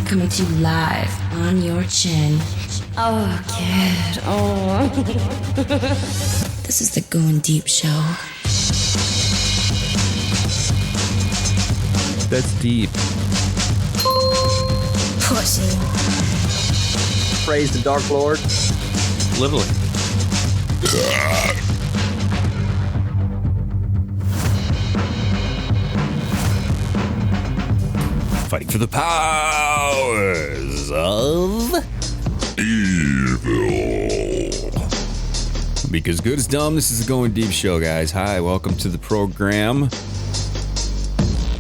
coming to you live on your chin. Oh, kid. Oh. This is the Going Deep show. That's deep. Pussy. Praise the Dark Lord. Literally. Fighting for the powers of evil. Because good is dumb, this is the Going Deep show, guys. Hi, welcome to the program.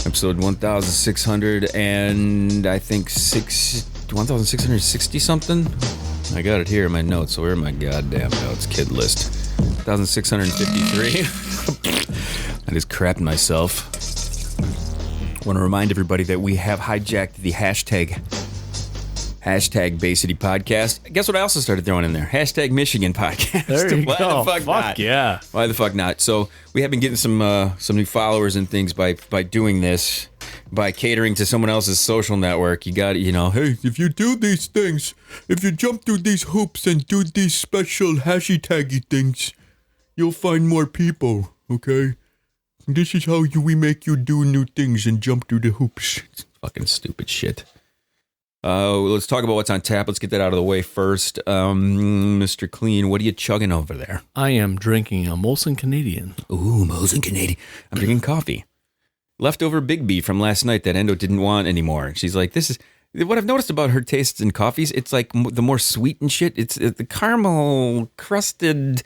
Episode 1600 and I think 1660 something. I got it here in my notes. So where are my goddamn notes? Kid list. 1653. I just crapped myself. I want to remind everybody that we have hijacked the hashtag baycitypodcast. Guess what I also started throwing in there? Hashtag Michigan podcast. There you Why go. the fuck not? Yeah. Why the fuck not? So we have been getting some new followers and things by doing this, by catering to someone else's social network. You got to, hey, if you do these things, if you jump through these hoops and do these special hashtaggy things, you'll find more people, okay? This is how we make you do new things and jump through the hoops. It's fucking stupid shit. Let's talk about what's on tap. Let's get that out of the way first. Mr. Kleen, what are you chugging over there? I am drinking a Molson Canadian. Ooh, Molson Canadian. I'm drinking coffee. Leftover Big B from last night that Endo didn't want anymore. She's like, this is... What I've noticed about her tastes in coffees, it's like the more sweet and shit. It's the caramel crusted...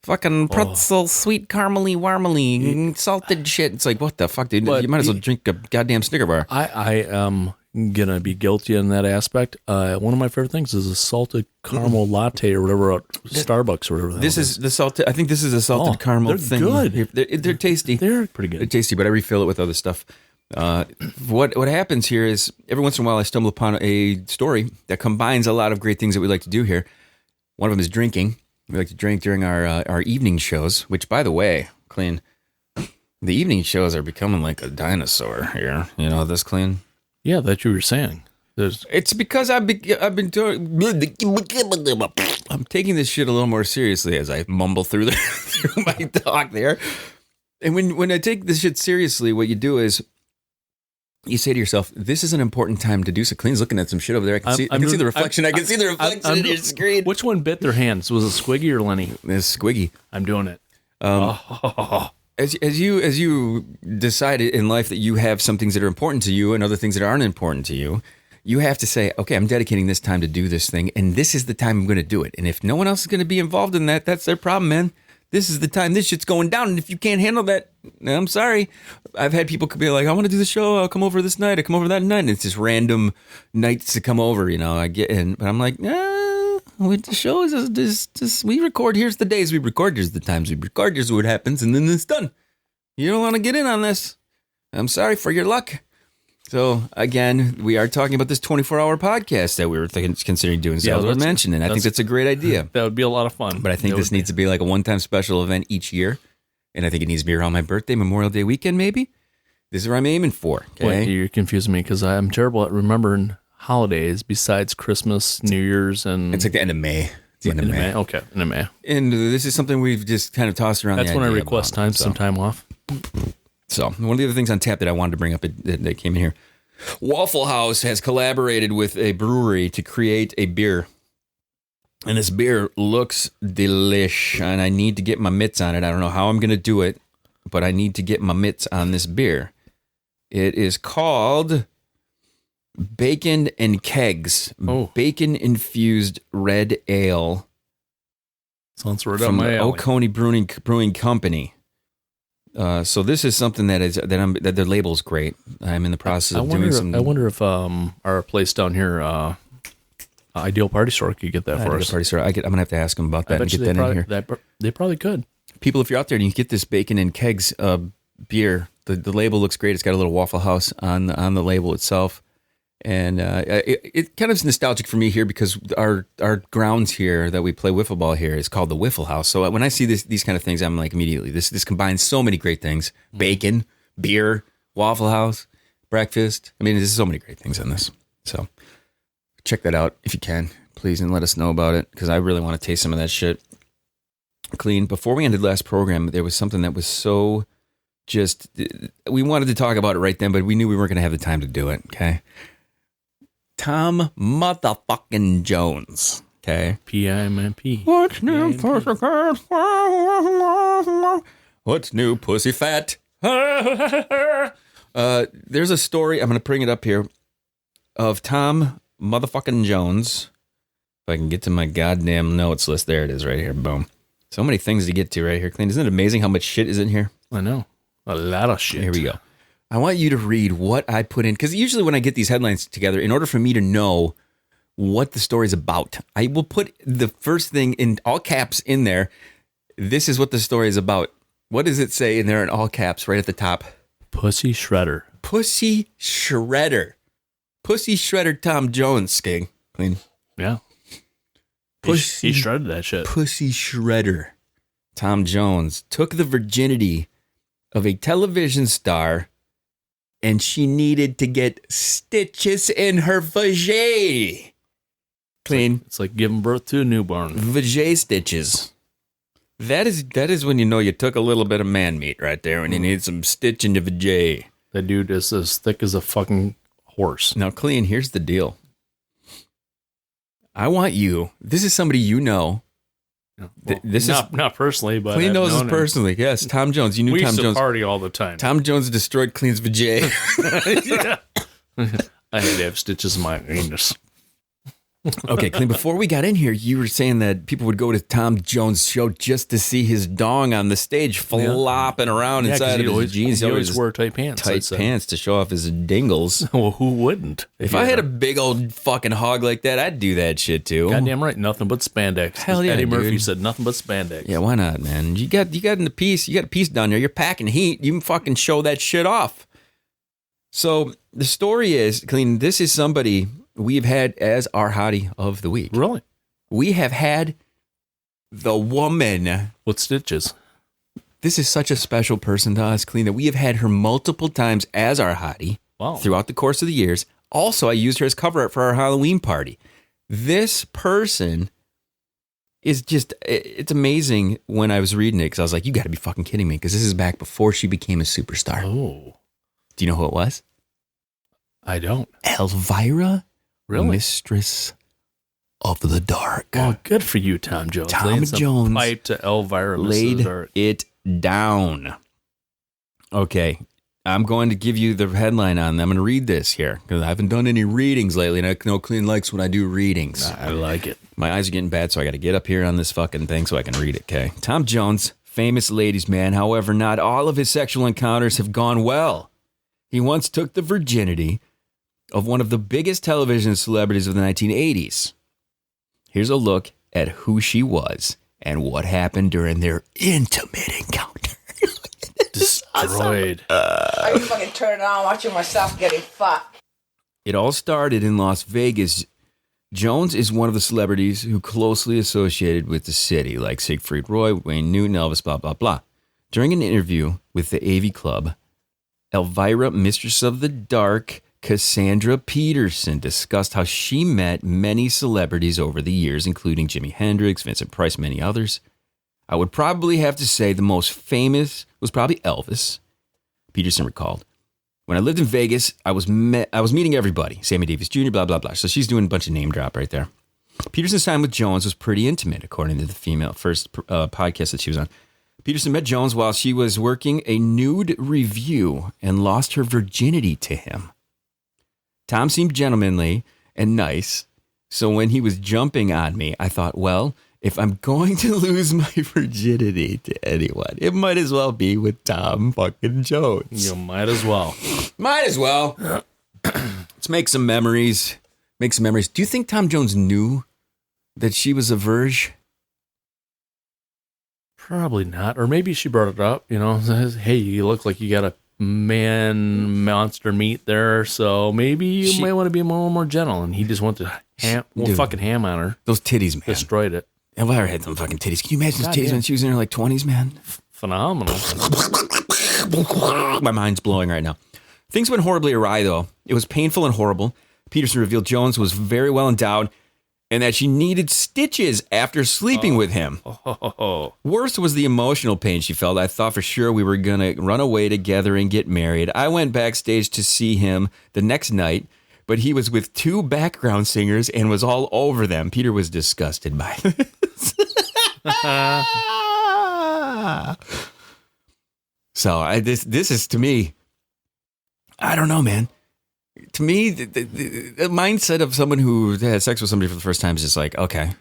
Fucking pretzel, sweet caramely, warmely, salted shit. It's like, what the fuck, dude? But you might as well drink a goddamn Snicker bar. I am gonna be guilty in that aspect. One of my favorite things is a salted caramel latte or whatever at Starbucks or whatever. This is the salted. I think this is a salted caramel they're thing. Good. They're tasty. They're pretty good. They're tasty, but I refill it with other stuff. What happens here is every once in a while I stumble upon a story that combines a lot of great things that we like to do here. One of them is drinking. We like to drink during our evening shows, which, by the way, Kleen, the evening shows are becoming like a dinosaur here. You know this, Kleen? Yeah, that's what you were saying. It's because I've been doing... I'm taking this shit a little more seriously as I mumble through my talk there. And when I take this shit seriously, what you do is you say to yourself, this is an important time to do so. Kleen's looking at some shit over there. I can see the reflection. I can see the reflection in your screen. Which one bit their hands? Was it Squiggy or Lenny? It's Squiggy. I'm doing it. As you decide in life that you have some things that are important to you and other things that aren't important to you, you have to say, okay, I'm dedicating this time to do this thing, and this is the time I'm going to do it. And if no one else is going to be involved in that, that's their problem, man. This is the time this shit's going down, and if you can't handle that, I'm sorry. I've had people be like, I want to do the show, I'll come over this night, I come over that night, and it's just random nights to come over, I get in, but I'm like, with the show is just we record, here's the days we record, here's the times we record, here's what happens, and then it's done. You don't want to get in on this. I'm sorry for your luck. So, again, we are talking about this 24-hour podcast that we were considering doing. So, I mentioned it. I think that's a great idea. That would be a lot of fun. But I think this needs to be like a one-time special event each year. And I think it needs to be around my birthday, Memorial Day weekend, maybe. This is what I'm aiming for. Okay? Wait, you're confusing me because I'm terrible at remembering holidays besides Christmas, New Year's, and... It's like the end of May. It's the end of May. Okay, end of May. And this is something we've just kind of tossed around. That's when I request some time off. So, one of the other things on tap that I wanted to bring up that came in here. Wafflehouse has collaborated with a brewery to create a beer. And this beer looks delish. And I need to get my mitts on it. I don't know how I'm going to do it, but I need to get my mitts on this beer. It is called Bacon and Kegs. Oh. Bacon-infused red ale. Sounds right up from my the alley. Oconee Brewing Company. So this is something that their label's great. I'm in the process of doing some. I wonder if our place down here, Ideal Party Store, could get that for us. Party Store. I'm gonna have to ask them about that and get that in here. They probably could. People, if you're out there and you get this Bacon and Kegs beer, the label looks great. It's got a little Waffle House on the label itself. And it kind of is nostalgic for me here because our grounds here that we play wiffle ball here is called the Wiffle House. So when I see these kind of things, I'm like immediately, this combines so many great things. Bacon, beer, Waffle House, breakfast. I mean, there's so many great things in this. So check that out if you can, please, and let us know about it, because I really want to taste some of that shit. Kleen, before we ended last program, there was something that was so just, we wanted to talk about it right then, but we knew we weren't going to have the time to do it, okay? Tom motherfucking Jones, okay? P-I-M-P. What's new, pussycat? What's new, pussy fat? There's a story, I'm going to bring it up here, of Tom motherfucking Jones. If I can get to my goddamn notes list, there it is right here, boom. So many things to get to right here, Kleen. Isn't it amazing how much shit is in here? I know. A lot of shit. Here we go. I want you to read what I put in, because usually when I get these headlines together, in order for me to know what the story's about, I will put the first thing in all caps in there. This is what the story is about. What does it say in there in all caps right at the top? Pussy shredder. Pussy shredder. Pussy shredder Tom Jones, King. Kleen. Yeah. Pussy, he shredded that shit. Pussy shredder Tom Jones took the virginity of a television star, and she needed to get stitches in her vajay. Kleen. It's like giving birth to a newborn. Vajay stitches. That is when you know you took a little bit of man meat right there, and you need some stitch in the vajay. That dude is as thick as a fucking horse. Now, Kleen, here's the deal. I want you. This is somebody you know. Well, not personally, but Kleen I've knows known this personally. Yes, Tom Jones. You knew we Tom used to Jones. Party all the time. Tom Jones destroyed Kleen's vajay. I had to have stitches in my anus. Okay, Kleen, before we got in here, you were saying that people would go to Tom Jones' show just to see his dong on the stage flopping around inside of his jeans. He always wore tight pants. Tight pants to show off his dingles. Well, who wouldn't? If I had a big old fucking hog like that, I'd do that shit too. Goddamn right, nothing but spandex. Hell yeah, Eddie Murphy dude. said nothing but spandex. Yeah, why not, man? You got in the piece. You got a piece down there. You're packing heat. You can fucking show that shit off. So the story is, Kleen, this is somebody we've had as our hottie of the week. Really? We have had the woman. With stitches. This is such a special person to us, Kleen, that we have had her multiple times as our hottie throughout the course of the years. Also, I used her as cover art for our Halloween party. This person is just, it's amazing when I was reading it, because I was like, you got to be fucking kidding me, because this is back before she became a superstar. Oh. Do you know who it was? I don't. Elvira, Really? Mistress of the Dark. Well, good for you, Tom Jones. Tom Laying some Jones pipe to Elvira, laid Dark. it down. Okay, I'm going to give you the headline on them. I'm going to read this here, because I haven't done any readings lately, and I know Kleen likes when I do readings. I like it. My eyes are getting bad, so I got to get up here on this fucking thing so I can read it, okay? Tom Jones, famous ladies' man. However, not all of his sexual encounters have gone well. He once took the virginity of one of the biggest television celebrities of the 1980s. Here's a look at who she was and what happened during their intimate encounter. Destroyed. I can fucking turn it on watching myself getting fucked. It all started in Las Vegas. Jones is one of the celebrities who closely associated with the city, like Siegfried Roy, Wayne Newton, Elvis, blah, blah, blah. During an interview with the AV Club, Elvira, Mistress of the Dark, Cassandra Peterson discussed how she met many celebrities over the years, including Jimi Hendrix, Vincent Price, many others. I would probably have to say the most famous was probably Elvis, Peterson recalled. When I lived in Vegas, I was meeting everybody, Sammy Davis Jr., blah, blah, blah. So she's doing a bunch of name drop right there. Peterson's time with Jones was pretty intimate, according to the female first podcast that she was on. Peterson met Jones while she was working a nude review and lost her virginity to him. Tom seemed gentlemanly and nice, so when he was jumping on me, I thought, well, if I'm going to lose my virginity to anyone, it might as well be with Tom fucking Jones. You might as well. Might as well. Let's make some memories. Make some memories. Do you think Tom Jones knew that she was a virgin? Probably not. Or maybe she brought it up, says, hey, you look like you got a man monster meat there, so maybe you might want to be a little more gentle. And he just went to fucking ham on her. Those titties, man. Destroyed it. Elvira had some fucking titties. Can you imagine those titties when she was in her 20s, man? Phenomenal. My mind's blowing right now. Things went horribly awry, though. It was painful and horrible. Peterson revealed Jones was very well endowed and that she needed stitches after sleeping with him. Worst was the emotional pain she felt. I thought for sure we were going to run away together and get married. I went backstage to see him the next night, but he was with 2 background singers and was all over them. Peter was disgusted by this. So this is, to me, I don't know, man. To me, the mindset of someone who had sex with somebody for the first time is just like, okay,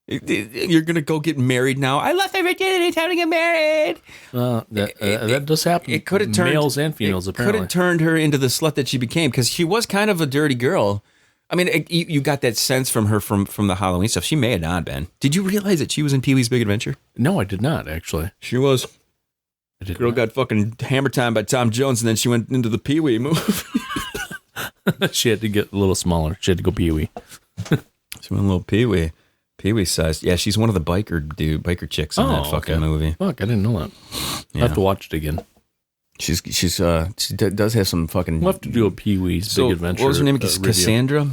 you're going to go get married now. I lost my virginity, time to get married. That does happen. It could have turned males and females, apparently. Could have turned her into the slut that she became, because she was kind of a dirty girl. I mean, you got that sense from her from the Halloween stuff. She may have not been. Did you realize that she was in Pee-wee's Big Adventure? No, I did not, actually. She was. The girl got fucking hammer time by Tom Jones, and then she went into the Pee-wee movie. She had to get a little smaller. She had to go Pee-wee. She went a little Pee-wee. Pee-wee sized. Yeah, she's one of the biker chicks in that fucking movie. Fuck, I didn't know that. Yeah. I have to watch it again. She does have some fucking. We'll have to do a Pee-wee's Big Adventure. What was her name? Cassandra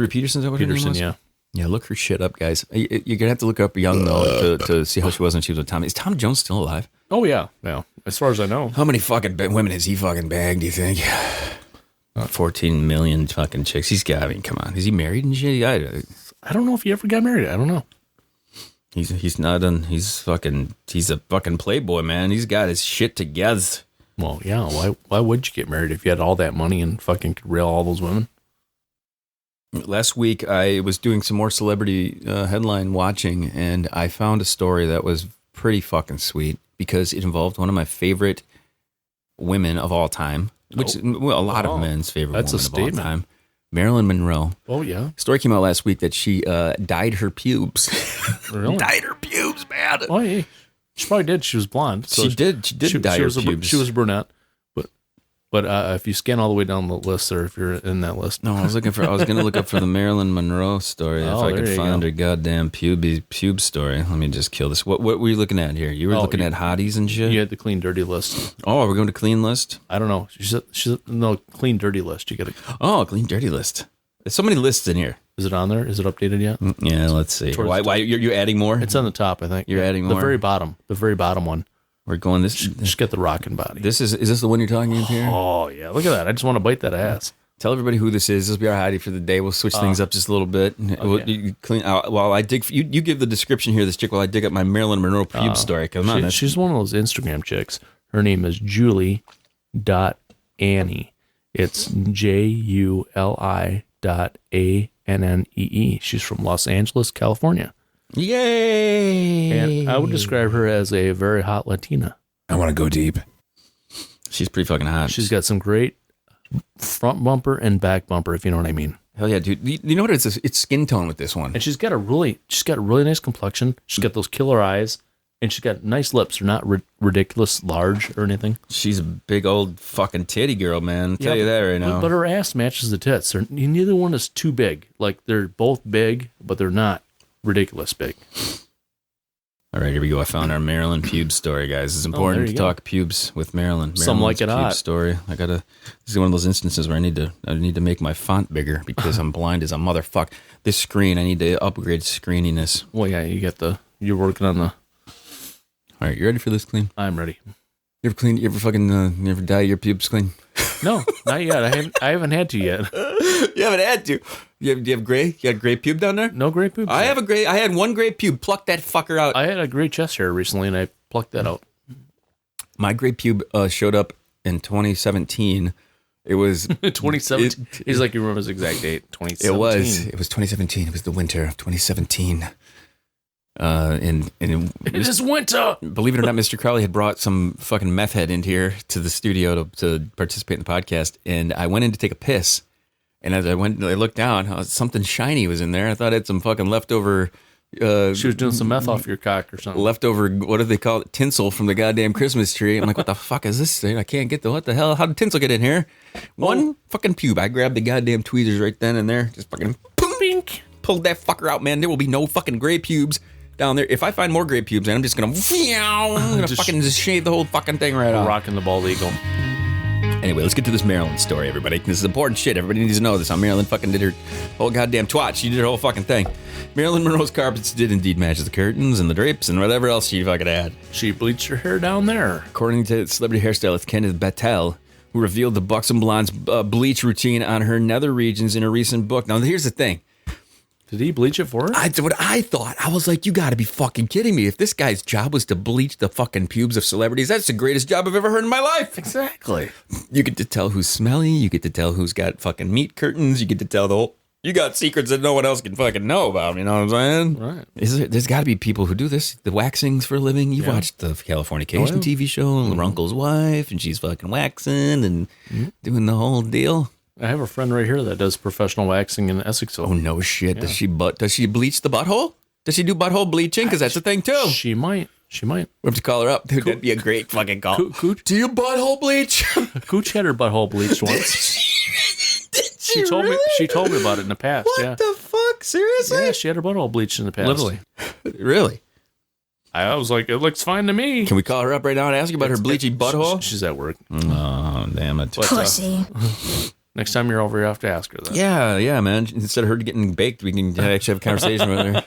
Peterson. Is that what Peterson, her name was? yeah. Yeah, look her shit up, guys. You're gonna have to look up young though to see how she was when she was with Tom. Is Tom Jones still alive? Oh yeah. As far as I know. How many fucking women has he fucking bagged? Do you think? 14 million fucking chicks. He's got. I mean, come on. Is he married and shit? I don't know if he ever got married. I don't know. He's not done. He's a fucking playboy, man. He's got his shit together. Well, yeah. Why would you get married if you had all that money and fucking could rail all those women? Last week, I was doing some more celebrity headline watching, and I found a story that was pretty fucking sweet because it involved one of my favorite women of all time, which a lot of men's favorite women of all time, Marylin Monroe. Oh, yeah. Story came out last week that she dyed her pubes. Really? Dyed her pubes, man. Oh, yeah. She probably did. She was blonde. So she did dye her pubes. She was a brunette. But if you scan all the way down the list, or if you're in that list. No, I was going to look up for the Marilyn Monroe story. If I could find her goddamn pube story. Let me just kill this. What were you looking at here? You were looking at hotties and shit? You had the clean dirty list. Oh, we're going to clean list? I don't know. She's no, clean dirty list. You got to. Oh, clean dirty list. There's so many lists in here. Is it on there? Is it updated yet? Yeah, let's see. Why you're adding more? It's on the top, I think. You're adding more? The very bottom one. We're going this. Just get the rockin' body. Is this the one you're talking about here? Oh yeah, look at that! I just want to bite that ass. Tell everybody who this is. This will be our Hottie for the day. We'll switch things up just a little bit. Okay. You clean while I dig. You give the description here. This chick while I dig up my Marilyn Monroe pube story. Come on, she's one of those Instagram chicks. Her name is Julie.Annie. It's JULI.ANNEE. She's from Los Angeles, California. Yay! And I would describe her as a very hot Latina. I want to go deep. She's pretty fucking hot. She's got some great front bumper and back bumper, if you know what I mean. Hell yeah, dude. You know what? It's skin tone with this one. And she's got a really nice complexion. She's got those killer eyes, and she's got nice lips. They're not ridiculous large or anything. She's a big old fucking titty girl, man. I'll tell you that right now. But her ass matches the tits. Neither one is too big. Like, they're both big, but they're not ridiculous big. All right, here we go. I found our Marilyn pube story, guys. It's important to talk pubes with Marilyn. Some like it hot. Story. This is one of those instances where I need to make my font bigger because I'm blind as a motherfucker. This screen, I need to upgrade screeniness. Well, yeah, you're working on the. All right, you ready for this, Cleen? I'm ready. You ever dye your pubes clean? No, not yet. I haven't had to yet. You haven't had to. Do you have gray? You got gray pube down there? No gray pube. I had one gray pube. Pluck that fucker out. I had a gray chest hair recently, and I plucked that out. My gray pube showed up in 2017. It was 2017. He's like, you remember his exact date? 2017. It was 2017. It was the winter of 2017. And it is winter. Believe it or not, Mr. Crowley had brought some fucking meth head into here to the studio to participate in the podcast, and I went in to take a piss. And as I looked down, something shiny was in there. I thought it had some fucking leftover. She was doing some meth off your cock or something. Leftover, what do they call it? Tinsel from the goddamn Christmas tree. I'm like, what the fuck is this thing? I can't get what the hell? How did tinsel get in here? One fucking pube. I grabbed the goddamn tweezers right then and there. Just fucking pink. Pulled that fucker out, man. There will be no fucking gray pubes down there. If I find more gray pubes, I'm just gonna fucking shave the whole fucking thing right off. Rocking the bald eagle. Anyway, let's get to this Marylin story, everybody. This is important shit. Everybody needs to know this. How Marylin fucking did her whole goddamn twat. She did her whole fucking thing. Marylin Monroe's carpets did indeed match the curtains and the drapes and whatever else she fucking had. She bleached her hair down there. According to celebrity hairstylist Kenneth Battelle, who revealed the buxom blonde's bleach routine on her nether regions in a recent book. Now, here's the thing. Did he bleach it for her? That's what I thought. I was like, you gotta be fucking kidding me. If this guy's job was to bleach the fucking pubes of celebrities, that's the greatest job I've ever heard in my life. Exactly. You get to tell who's smelly. You get to tell who's got fucking meat curtains. You get to tell the whole... You got secrets that no one else can fucking know about. You know what I'm saying? Right. There's got to be people who do this. The waxings for a living. You've watched the Californication TV show, Runkle's wife, and she's fucking waxing and doing the whole deal. I have a friend right here that does professional waxing in Essexville. Oh, no shit. Yeah. Does she bleach the butthole? Does she do butthole bleaching? Because that's a thing, too. She might. We have to call her up. Dude, that'd be a great fucking call. Cooch? Do you butthole bleach? Cooch had her butthole bleached once. She told me about it in the past. What the fuck? Seriously? Yeah, she had her butthole bleached in the past. Literally. Really? I was like, it looks fine to me. Can we call her up right now and ask her about her bleachy butthole? She's at work. Oh, damn it. Pussy. Next time you're over, you have to ask her that. Yeah, man. Instead of her getting baked, we can actually have a conversation with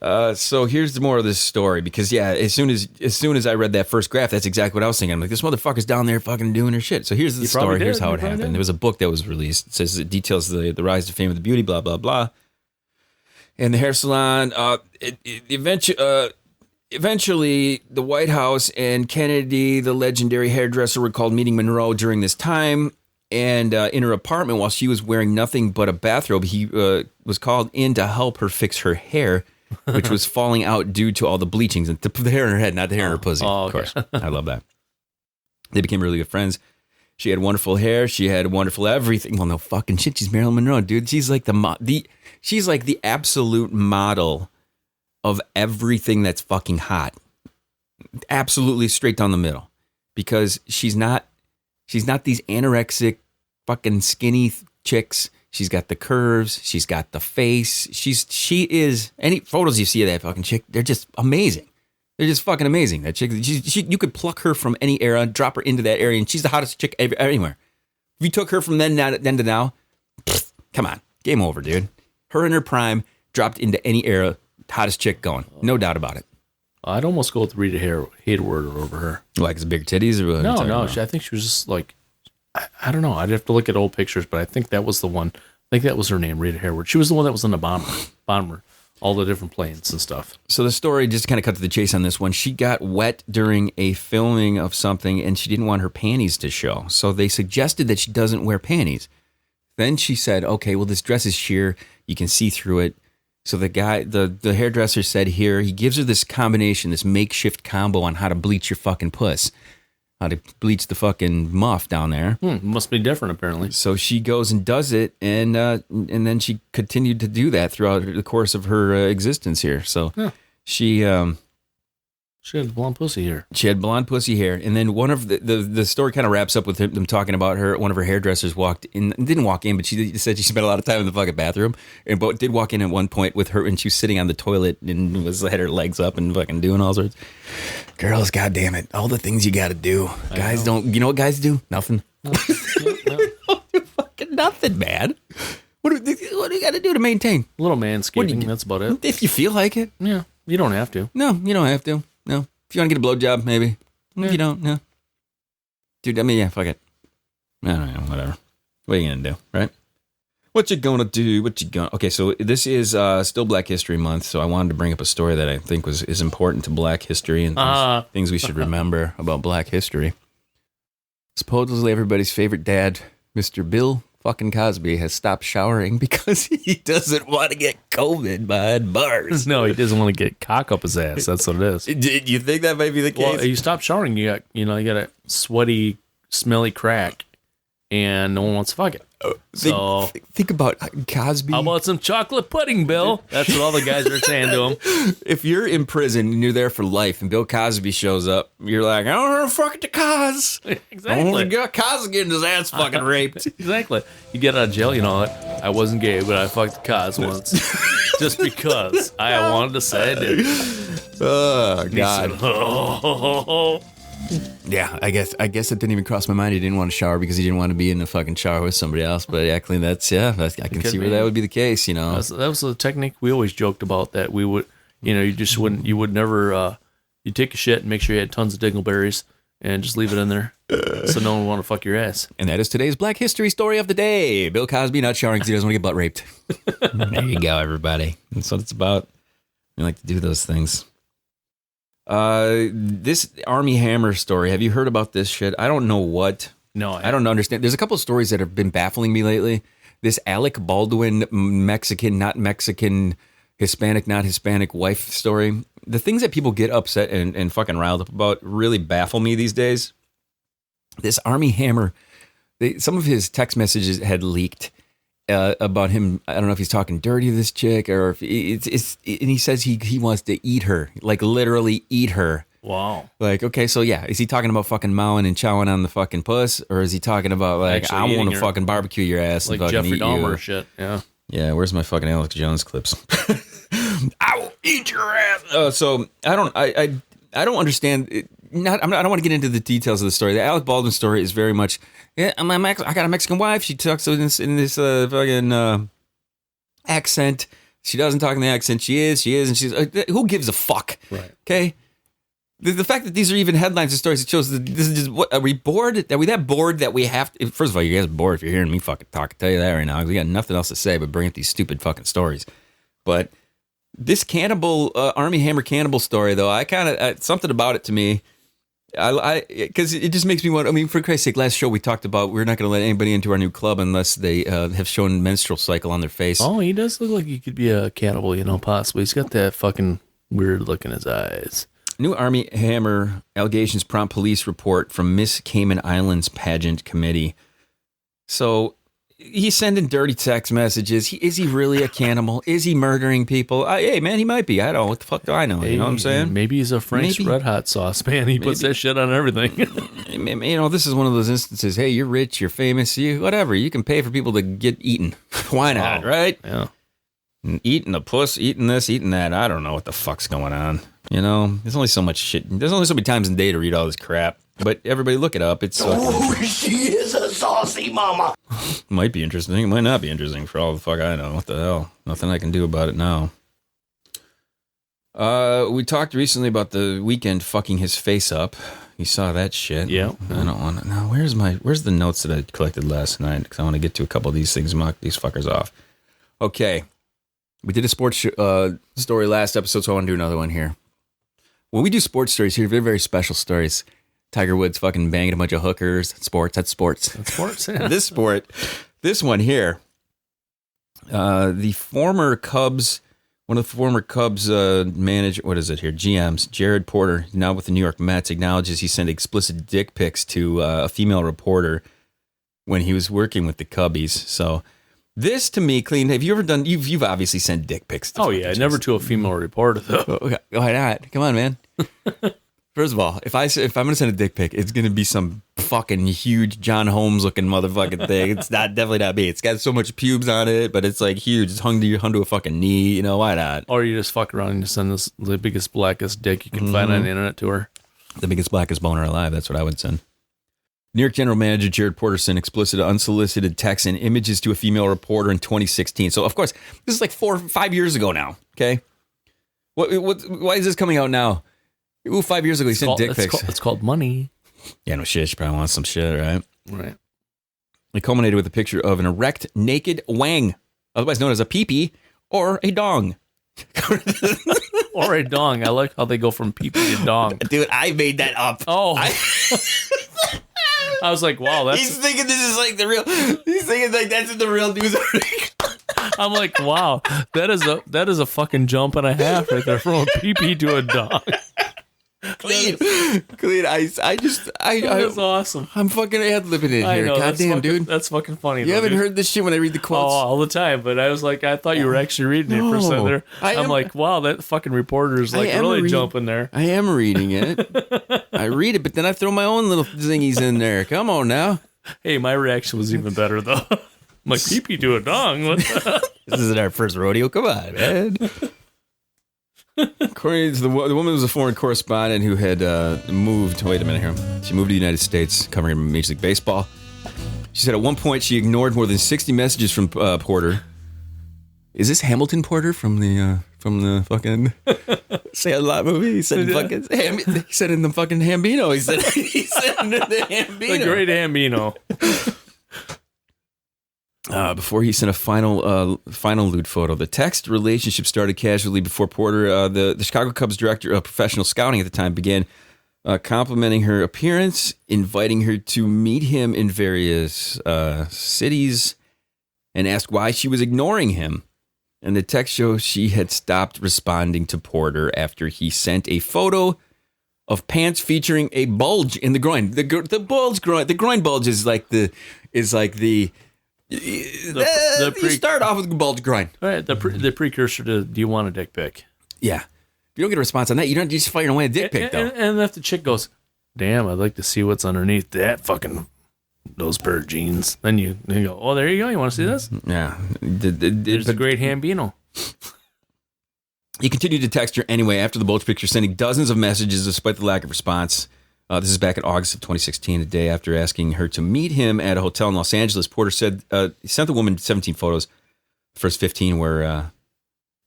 her. So here's more of this story, because as soon as I read that first graph, that's exactly what I was thinking. I'm like, this motherfucker's down there fucking doing her shit. So here's the story. Here's how it happened. There was a book that was released. It says it details the rise to fame of the beauty, blah blah blah. And the hair salon, eventually, the White House and Kennedy, the legendary hairdresser, recalled meeting Monroe during this time. And in her apartment, while she was wearing nothing but a bathrobe, he was called in to help her fix her hair, which was falling out due to all the bleachings. And the hair in her head, not the hair in her pussy, of course. I love that. They became really good friends. She had wonderful hair. She had wonderful everything. Well, no fucking shit. She's Marylin Monroe, dude. She's like she's like the absolute model of everything that's fucking hot. Absolutely straight down the middle. Because she's not these anorexic fucking skinny chicks. She's got the curves. She's got the face. She is, any photos you see of that fucking chick, they're just amazing. They're just fucking amazing. That chick, you could pluck her from any era, drop her into that area, and she's the hottest chick anywhere. If you took her from then to now, come on, game over, dude. Her in her prime, dropped into any era, hottest chick going. No doubt about it. I'd almost go with Rita Hayworth over her. Like his big titties? Or what? No. I think she was just like, I don't know. I'd have to look at old pictures, but I think that was the one. I think that was her name, Rita Hayworth. She was the one that was in the bomber. All the different planes and stuff. So the story, just kind of cut to the chase on this one. She got wet during a filming of something, and she didn't want her panties to show. So they suggested that she doesn't wear panties. Then she said, okay, well, this dress is sheer. You can see through it. So the guy, the hairdresser said here, he gives her this combination, this makeshift combo on how to bleach your fucking puss. How to bleach the fucking muff down there. Must be different, apparently. So she goes and does it, and then she continued to do that throughout the course of her existence here. So she had blonde pussy hair. She had blonde pussy hair, and then one of the story kind of wraps up with them talking about her. One of her hairdressers didn't walk in, but she said she spent a lot of time in the fucking bathroom, but did walk in at one point with her, and she was sitting on the toilet and had her legs up and fucking doing all sorts. Girls, goddamn it, all the things you got to do. Guys don't. You know what guys do? Nothing. No. Fucking nothing, man. What do you got to do to maintain? A little manscaping. That's about it. If you feel like it. Yeah, you don't have to. No, you don't have to. No. If you want to get a blowjob, maybe. If you don't, no. Dude, I mean, yeah, fuck it. I don't know, whatever. What are you going to do, right? What you going to do? Okay, so this is still Black History Month, so I wanted to bring up a story that I think is important to Black history and things we should remember about Black history. Supposedly everybody's favorite dad, Mr. Bill fucking Cosby, has stopped showering because he doesn't want to get COVID behind bars. No, he doesn't want to get cock up his ass. That's what it is. Do you think that might be the case? Well, you stop showering, you got a sweaty, smelly crack, and no one wants to fuck it. Think about Cosby. How about some chocolate pudding, Bill? That's what all the guys are saying to him. If you're in prison and you're there for life and Bill Cosby shows up, you're like, I don't want to fuck it to Cos. Exactly. I want to Cos getting his ass fucking raped. Exactly. You get out of jail, I wasn't gay, but I fucked Cos once. Just because I wanted to say I did. Oh, God. Said, Yeah, I guess it didn't even cross my mind. He didn't want to shower because he didn't want to be in the fucking shower with somebody else. But yeah, Kleen, I can see where that would be the case. You know, that was the technique we always joked about. That we would, you would never, you take a shit and make sure you had tons of dingleberries and just leave it in there, so no one would want to fuck your ass. And that is today's Black History story of the day. Bill Cosby not showering because he doesn't want to get butt raped. There you go, everybody. That's what it's about. We like to do those things. This Army Hammer story. Have you heard about this shit? I don't know what. No, I don't understand. There's a couple of stories that have been baffling me lately. This Alec Baldwin, Mexican, not Mexican, Hispanic, not Hispanic wife story. The things that people get upset and fucking riled up about really baffle me these days. This Army Hammer, some of his text messages had leaked about him. I don't know if he's talking dirty to this chick or if and he says he wants to eat her, like literally eat her. Wow. Like, okay, so yeah, is he talking about fucking mowing and chowing on the fucking puss, or is he talking about like actually I want to fucking barbecue your ass like and fucking Jeffrey eat Dahmer you? shit? Yeah. Yeah, where's my fucking Alex Jones clips? I will eat your ass. So I don't understand. I don't want to get into the details of the story. The Alec Baldwin story is very much. Yeah, I got a Mexican wife. She talks in this fucking accent. She doesn't talk in the accent. She is, and she's. Who gives a fuck? Right. Okay. The fact that these are even headlines and stories, it shows that this is just, what, are we bored? Are we that bored that we have to, first of all, you guys are bored if you're hearing me fucking talk, I tell you that right now, we got nothing else to say but bring up these stupid fucking stories. But this cannibal, Army Hammer cannibal story, though, I kind of, something about it to me, because it just makes me want, I mean, for Christ's sake, last show we talked about, we're not going to let anybody into our new club unless they have shown menstrual cycle on their face. Oh, he does look like he could be a cannibal, possibly. He's got that fucking weird look in his eyes. New Army Hammer allegations prompt police report from Miss Cayman Islands pageant committee. So he's sending dirty text messages. Is he really a cannibal? Is he murdering people? Hey, man, he might be. I don't know. What the fuck do I know? You know what I'm saying? Maybe he's a Frank's Red Hot sauce, man. He puts that shit on everything. This is one of those instances. Hey, you're rich. You're famous. Whatever. You can pay for people to get eaten. Why not, right? Yeah. Eating a puss, eating this, eating that. I don't know what the fuck's going on. There's only so much shit. There's only so many times in the day to read all this crap. But everybody look it up. It's she is a saucy mama. Might be interesting. It might not be interesting for all the fuck I know. What the hell? Nothing I can do about it now. We talked recently about the weekend fucking his face up. You saw that shit. Yeah. I don't want to. Now, where's the notes that I collected last night? Because I want to get to a couple of these things, knock these fuckers off. Okay. We did a sports story last episode, so I want to do another one here. When we do sports stories here, very, very special stories. Tiger Woods fucking banging a bunch of hookers. That's sports. That's sports, yeah. This one here. The former Cubs, one of the former Cubs manager, what is it here? GMs, Jared Porter, now with the New York Mets, acknowledges he sent explicit dick pics to a female reporter when he was working with the Cubbies. So this to me, Kleen, have you ever done, you've obviously sent dick pics to never to a female reporter though. Why not? Come on, man. First of all, if I'm gonna send a dick pic, it's gonna be some fucking huge John Holmes looking motherfucking thing. It's definitely not me. It's got so much pubes on it, but it's like huge. It's hung to a fucking knee. Why not? Or you just fuck around and just send the biggest, blackest dick you can find on the internet to her. The biggest, blackest boner alive. That's what I would send. New York General Manager Jared Porter sent explicit, unsolicited texts and images to a female reporter in 2016. So, of course, this is like 4 or 5 years ago now. Okay, why is this coming out now? Ooh, 5 years ago, he sent dick pics. It's called money. Yeah, no shit. She probably wants some shit, right? Right. It culminated with a picture of an erect, naked wang, otherwise known as a peepee or a dong. Or a dong. I like how they go from peepee to dong. Dude, I made that up. Oh. I was like, wow, that's... He's thinking this is like the real... He's thinking like that's in the real news article. I'm like, wow, that is a fucking jump and a half right there from a peepee to a dong. Clean. That's awesome. I'm fucking ad-libbing it I here. know, Goddamn, dude. That's fucking funny. You haven't heard this shit when I read the quotes? Oh, all the time, but I was like, I thought you were actually reading it for a second there. I'm like, wow, that fucking reporter is like really jumping there. I am reading it. I read it, but then I throw my own little zingies in there. Come on now. Hey, my reaction was even better, though. I'm like, pee-pee to a dong. What the? This isn't our first rodeo. Come on, man. According to the woman was a foreign correspondent who had moved. Wait a minute here. She moved to the United States, covering Major League Baseball. She said at one point she ignored more than 60 messages from Porter. Is this Hamilton Porter from the fucking Say a Lot movie? He said fucking. He said in the fucking Hambino. He said in the Hambino. The Great Hambino. Before he sent a final lewd photo. The text relationship started casually before Porter, the Chicago Cubs director of professional scouting at the time, began complimenting her appearance, inviting her to meet him in various cities, and asked why she was ignoring him. And the text shows she had stopped responding to Porter after he sent a photo of pants featuring a bulge in the groin. The groin bulge is like the you start off with a bulge groin. All right, the precursor to do you want a dick pic? Yeah. If you don't get a response on that, you don't just firing away a dick pic, though. And if the chick goes, damn, I'd like to see what's underneath that fucking, those pair of jeans. Then you go, oh, there you go. You want to see this? Yeah. There's the Great Hambino. He continued to text her anyway after the bulge picture, sending dozens of messages despite the lack of response. This is back in August of 2016, a day after asking her to meet him at a hotel in Los Angeles. Porter said he sent the woman 17 photos. The first 15 were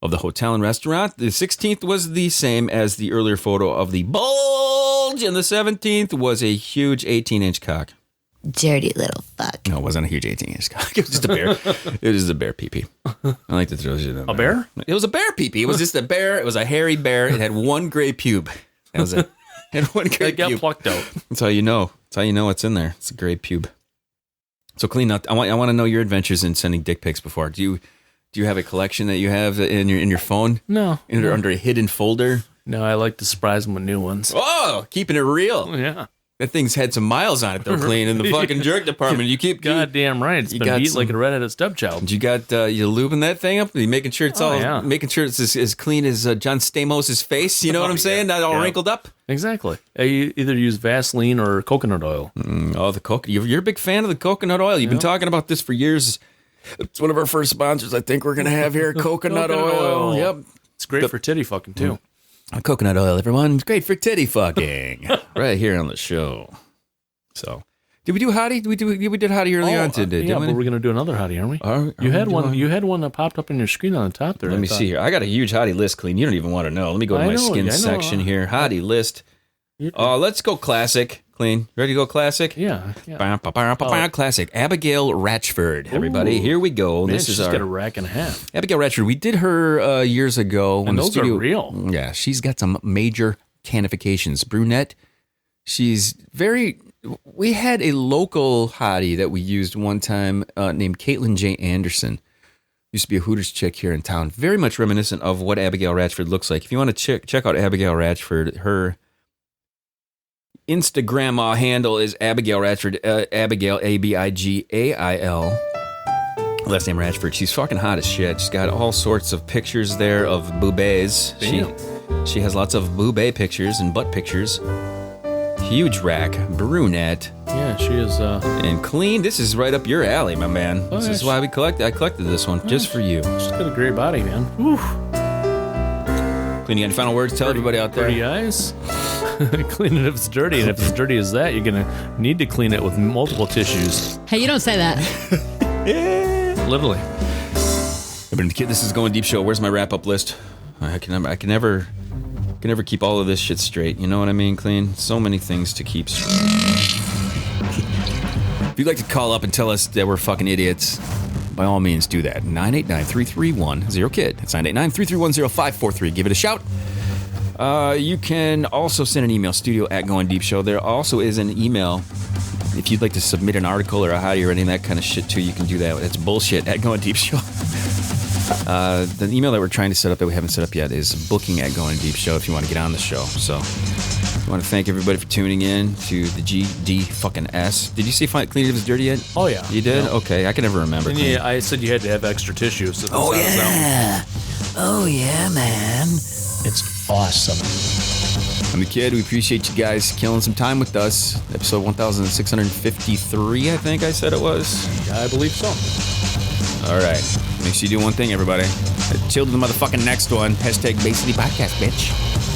of the hotel and restaurant. The 16th was the same as the earlier photo of the bulge, and the 17th was a huge 18-inch cock. Dirty little fuck. No, it wasn't a huge 18-inch cock. It was just a bear. It was a bear pee-pee. I like to throw shit in A bear? It was a bear pee-pee. It was just a bear. It was a hairy bear. It had one gray pube. That was it. It had one gray It got pube. plucked out. That's how you know. That's how you know what's in there. It's a gray pube. So, Kleen, I want to know your adventures in sending dick pics before. Do you have a collection that you have in your phone? No. Under a hidden folder? No, I like to surprise them with new ones. Oh, keeping it real. Yeah. That thing's had some miles on it, though, Kleen, in the fucking jerk department. You keep... Goddamn right. It's been beat like a redheaded stepchild. You got you lubing that thing up? Are you making sure it's making sure it's as clean as John Stamos' face? You know what I'm saying? Not all wrinkled up? Exactly. You either use Vaseline or coconut oil. The coconut. You're a big fan of the coconut oil. You've been talking about this for years. It's one of our first sponsors I think we're going to have here. Coconut oil. Yep. It's great for titty fucking, too. Coconut oil, everyone. It's great for titty fucking. Right here on the show. So, did we do Hottie? We did Hottie early on today, didn't we? But we're going to do another Hottie, aren't we? You had one that popped up on your screen on the top there. Let me see here. I got a huge Hottie list, Kleen. You don't even want to know. Let me go to my skin section here. Hottie list. Let's go classic. Kleen, ready to go classic? Yeah. Classic. Abigail Ratchford, everybody. Here we go. Man, this is she's got a rack and a half. Abigail Ratchford. We did her years ago. And those are real. Yeah, she's got some major canifications. Brunette. She's very... We had a local hottie that we used one time named Kaytlin J. Anderson. Used to be a Hooters chick here in town. Very much reminiscent of what Abigail Ratchford looks like. If you want to check out Abigail Ratchford, her Instagram handle is Abigail Ratchford, Abigail, Abigail. Last name Ratchford. She's fucking hot as shit. She's got all sorts of pictures there of boobies. She has lots of boobie pictures and butt pictures. Huge rack, brunette. Yeah, she is. And Kleen. This is right up your alley, my man. This is why I collected this one just for you. She's got a great body, man. Oof. Kleen, you got any final words? Tell everybody out there. Pretty eyes. Clean it if it's dirty, and if it's dirty as that, you're gonna need to clean it with multiple tissues. Hey, you don't say that. Literally. This is Going Deep Show. Where's my wrap-up list? I can never keep all of this shit straight. You know what I mean, Kleen? So many things to keep straight. If you'd like to call up and tell us that we're fucking idiots, by all means, do that. 989-331-0KID. It's 989-331-0543. Give it a shout. You can also send an email, studio@goingdeepshow. There also is an email. If you'd like to submit an article or a hottie or any of that kind of shit too, you can do that. It's bullshit@goingdeepshow. The email that we're trying to set up that we haven't set up yet is booking@goingdeepshow if you want to get on the show. So I want to thank everybody for tuning in to the GD. Did you say Clean It Was Dirty yet? Oh, yeah. You did? Yeah. Okay, I can never remember. Yeah, I said you had to have extra tissue. So Oh, yeah. Oh, yeah, man. It's awesome. I'm the Kid. We appreciate you guys killing some time with us. Episode 1653, I think I said it was. Yeah, I believe so. All right. Make sure you do one thing, everybody. Chill to the motherfucking next one. Hashtag baycitypodcast, bitch.